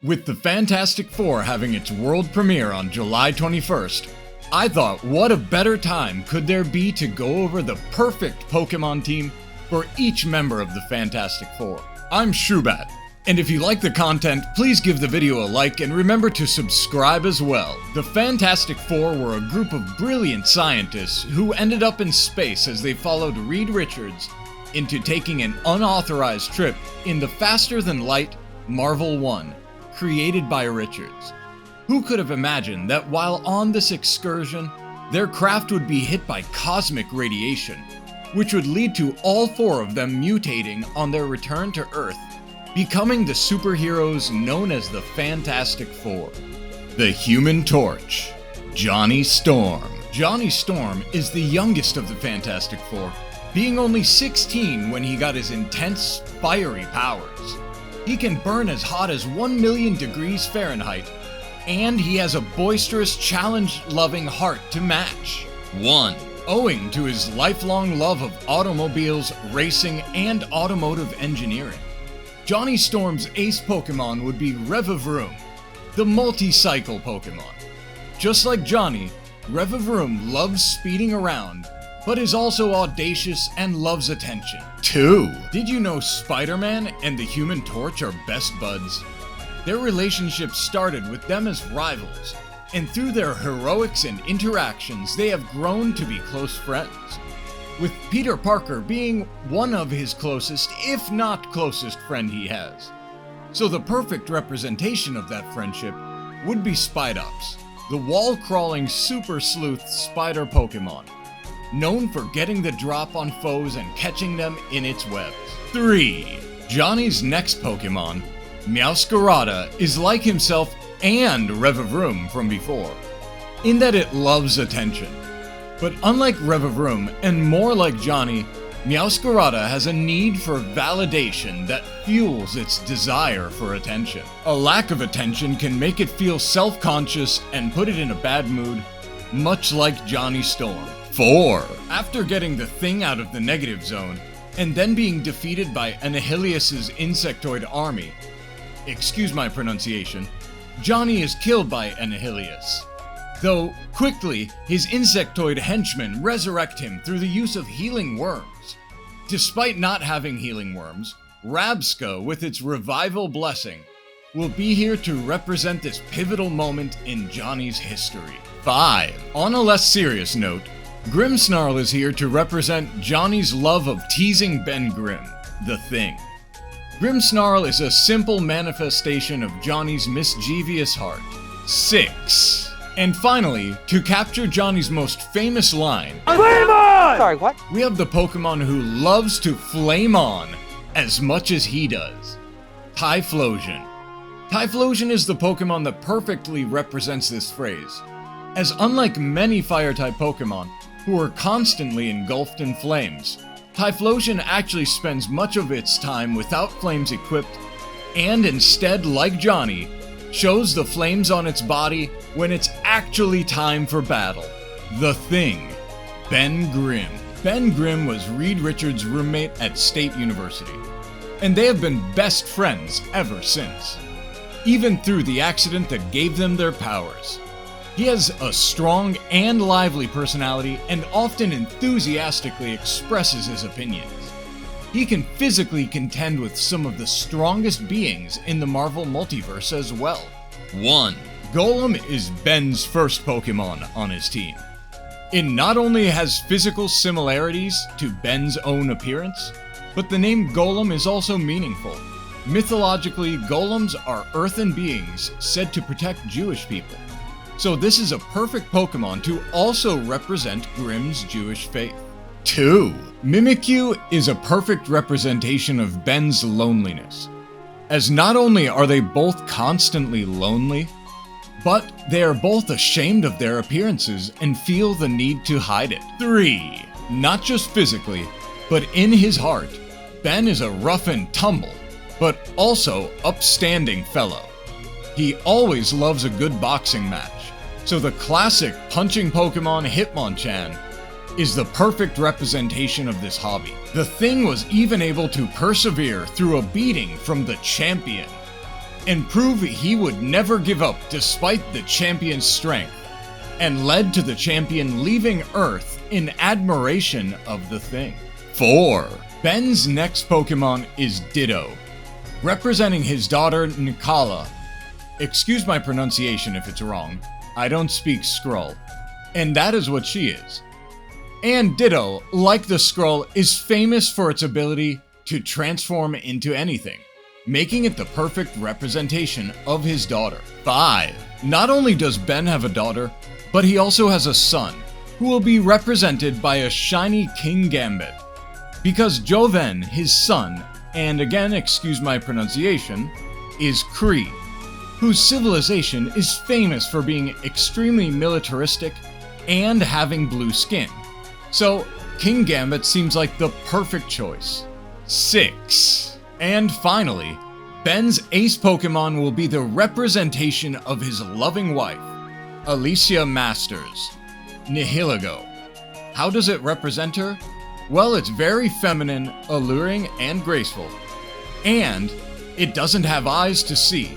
With the Fantastic Four having its world premiere on July 21st, I thought what a better time could there be to go over the perfect Pokemon team for each member of the Fantastic Four. I'm Shubat, and if you like the content, please give the video a like and remember to subscribe as well. The Fantastic Four were a group of brilliant scientists who ended up in space as they followed Reed Richards into taking an unauthorized trip in the faster-than-light Marvel 1, created by Richards. Who could have imagined that while on this excursion, their craft would be hit by cosmic radiation, which would lead to all four of them mutating on their return to Earth, becoming the superheroes known as the Fantastic Four. The Human Torch, Johnny Storm. Johnny Storm is the youngest of the Fantastic Four, being only 16 when he got his intense, fiery powers. He can burn as hot as 1 million degrees Fahrenheit, and he has a boisterous, challenge-loving heart to match. 1. Owing to his lifelong love of automobiles, racing, and automotive engineering, Johnny Storm's ace Pokemon would be Revavroom, the multi-cycle Pokemon. Just like Johnny, Revavroom loves speeding around, but is also audacious and loves attention. 2. Did you know Spider-Man and the Human Torch are best buds? Their relationship started with them as rivals, and through their heroics and interactions, they have grown to be close friends, with Peter Parker being one of his closest, if not closest, friend he has. So the perfect representation of that friendship would be Spidops, the wall-crawling super sleuth spider Pokemon, known for getting the drop on foes and catching them in its webs. 3. Johnny's next Pokemon, Meowscarada, is like himself and Revavroom from before, in that it loves attention. But unlike Revavroom, and more like Johnny, Meowscarada has a need for validation that fuels its desire for attention. A lack of attention can make it feel self-conscious and put it in a bad mood, much like Johnny Storm. 4. After getting the thing out of the negative zone, and then being defeated by Annihilius's insectoid army, excuse my pronunciation, Johnny is killed by Annihilius. Though, quickly, his insectoid henchmen resurrect him through the use of healing worms. Despite not having healing worms, Rabsca, with its revival blessing, will be here to represent this pivotal moment in Johnny's history. 5. On a less serious note, Grimmsnarl is here to represent Johnny's love of teasing Ben Grimm, the Thing. Grimmsnarl is a simple manifestation of Johnny's mischievous heart. 6. And finally, to capture Johnny's most famous line, Flame on! Sorry, what? We have the Pokemon who loves to flame on as much as he does. Typhlosion. Typhlosion is the Pokemon that perfectly represents this phrase, as unlike many Fire-type Pokemon, who are constantly engulfed in flames, Typhlosion actually spends much of its time without flames equipped, and instead, like Johnny, shows the flames on its body when it's actually time for battle. The Thing, Ben Grimm. Ben Grimm was Reed Richards' roommate at State University, and they have been best friends ever since, even through the accident that gave them their powers. He has a strong and lively personality and often enthusiastically expresses his opinions. He can physically contend with some of the strongest beings in the Marvel multiverse as well. 1. Golem is Ben's first Pokemon on his team. It not only has physical similarities to Ben's own appearance, but the name Golem is also meaningful. Mythologically, golems are earthen beings said to protect Jewish people. So this is a perfect Pokemon to also represent Grimm's Jewish faith. 2. Mimikyu is a perfect representation of Ben's loneliness, as not only are they both constantly lonely, but they are both ashamed of their appearances and feel the need to hide it. 3. Not just physically, but in his heart, Ben is a rough and tumble, but also upstanding fellow. He always loves a good boxing match, so the classic punching Pokemon Hitmonchan is the perfect representation of this hobby. The Thing was even able to persevere through a beating from the champion. and prove he would never give up despite the champion's strength, and led to the champion leaving Earth in admiration of the thing. 4. Ben's next Pokemon is Ditto, representing his daughter Nikala. Excuse my pronunciation if it's wrong, I don't speak Skrull, and that is what she is. And Ditto, like the Skrull, is famous for its ability to transform into anything, making it the perfect representation of his daughter. 5. Not only does Ben have a daughter, but he also has a son, who will be represented by a shiny Kingambit. Because Joven, his son, and again excuse my pronunciation, is Kree, whose civilization is famous for being extremely militaristic and having blue skin. So, Kingambit seems like the perfect choice. 6. And finally, Ben's ace Pokemon will be the representation of his loving wife, Alicia Masters, Nihilego. How does it represent her? Well, it's very feminine, alluring, and graceful. And it doesn't have eyes to see,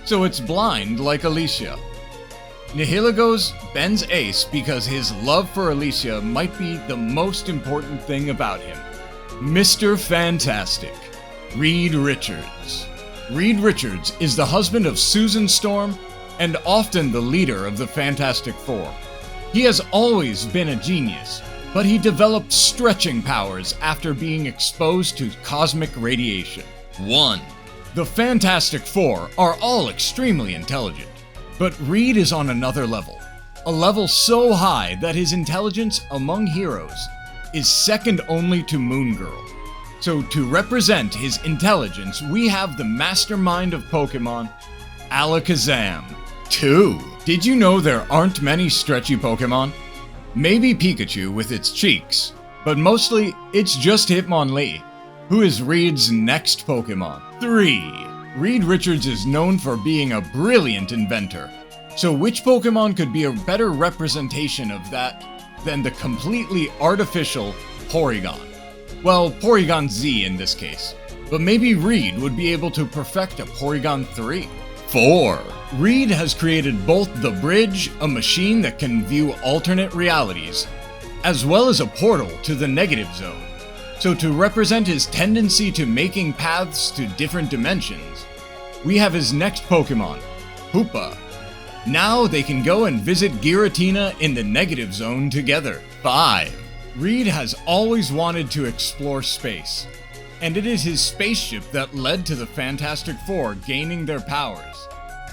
so it's blind like Alicia. Nihilego's Ben's ace because his love for Alicia might be the most important thing about him. Mr. Fantastic, Reed Richards. Reed Richards is the husband of Susan Storm and often the leader of the Fantastic Four. He has always been a genius, but he developed stretching powers after being exposed to cosmic radiation. 1. The Fantastic Four are all extremely intelligent, but Reed is on another level. A level so high that his intelligence among heroes is second only to Moon Girl. So to represent his intelligence, we have the mastermind of Pokemon, Alakazam. 2. Did you know there aren't many stretchy Pokemon? Maybe Pikachu with its cheeks, but mostly it's just Hitmonlee, who is Reed's next Pokemon. 3. Reed Richards is known for being a brilliant inventor, so which Pokemon could be a better representation of that than the completely artificial Porygon? Well, Porygon Z in this case, but maybe Reed would be able to perfect a Porygon 3. 4. Reed has created both the Bridge, a machine that can view alternate realities, as well as a portal to the Negative Zone. So to represent his tendency to making paths to different dimensions, we have his next Pokemon, Hoopa. Now they can go and visit Giratina in the Negative Zone together. 5. Reed has always wanted to explore space, and it is his spaceship that led to the Fantastic Four gaining their powers.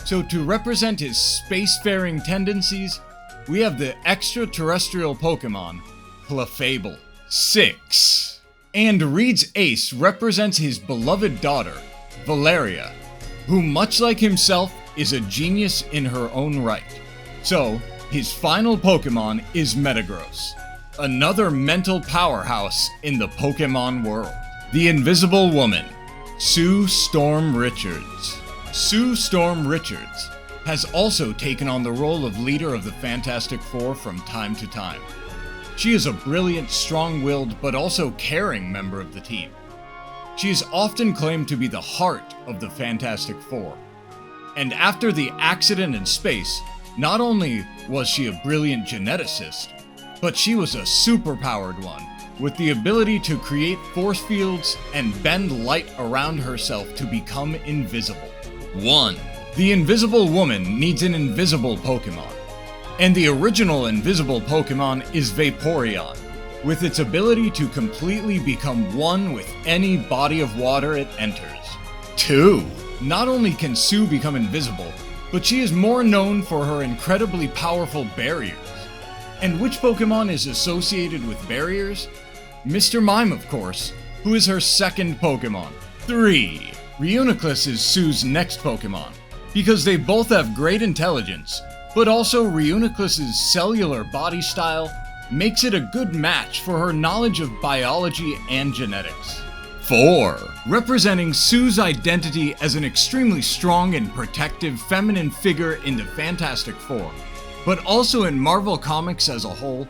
So to represent his spacefaring tendencies, we have the extraterrestrial Pokemon, Clefable. 6. And Reed's ace represents his beloved daughter, Valeria, who much like himself is a genius in her own right. So, his final Pokemon is Metagross, another mental powerhouse in the Pokemon world. The Invisible Woman, Sue Storm Richards. Sue Storm Richards has also taken on the role of leader of the Fantastic Four from time to time. She is a brilliant, strong-willed, but also caring member of the team. She is often claimed to be the heart of the Fantastic Four. And after the accident in space, not only was she a brilliant geneticist, but she was a superpowered one, with the ability to create force fields and bend light around herself to become invisible. 1. The Invisible Woman needs an invisible Pokemon, and the original invisible Pokemon is Vaporeon, with its ability to completely become one with any body of water it enters. 2. Not only can Sue become invisible, but she is more known for her incredibly powerful barriers. And which Pokemon is associated with barriers? Mr. Mime, of course, who is her second Pokemon. 3. Reuniclus is Sue's next Pokemon, because they both have great intelligence, but also Reuniclus's cellular body style makes it a good match for her knowledge of biology and genetics. 4. Representing Sue's identity as an extremely strong and protective feminine figure in the Fantastic Four, but also in Marvel Comics as a whole,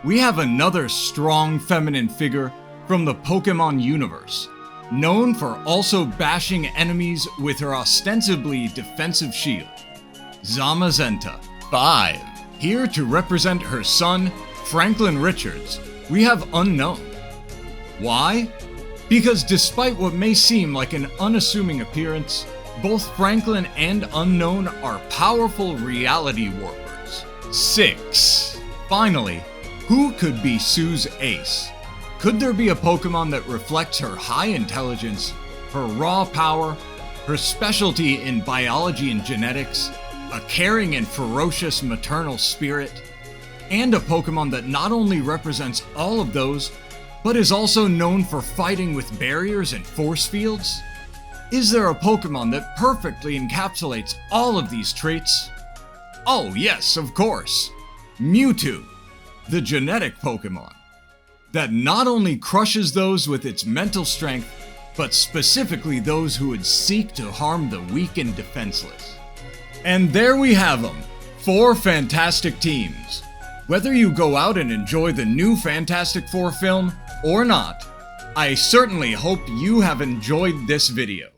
we have another strong feminine figure from the Pokemon universe, known for also bashing enemies with her ostensibly defensive shield. Zamazenta. 5. Here to represent her son, Franklin Richards, we have Unknown. Why? Because despite what may seem like an unassuming appearance, both Franklin and Unknown are powerful reality warpers. 6. Finally, who could be Sue's ace? Could there be a Pokemon that reflects her high intelligence, her raw power, her specialty in biology and genetics, a caring and ferocious maternal spirit, and a Pokemon that not only represents all of those, but is also known for fighting with barriers and force fields? Is there a Pokemon that perfectly encapsulates all of these traits? Oh yes, of course! Mewtwo, the genetic Pokemon that not only crushes those with its mental strength, but specifically those who would seek to harm the weak and defenseless. And there we have them, 4 fantastic teams. Whether you go out and enjoy the new Fantastic Four film or not, I certainly hope you have enjoyed this video.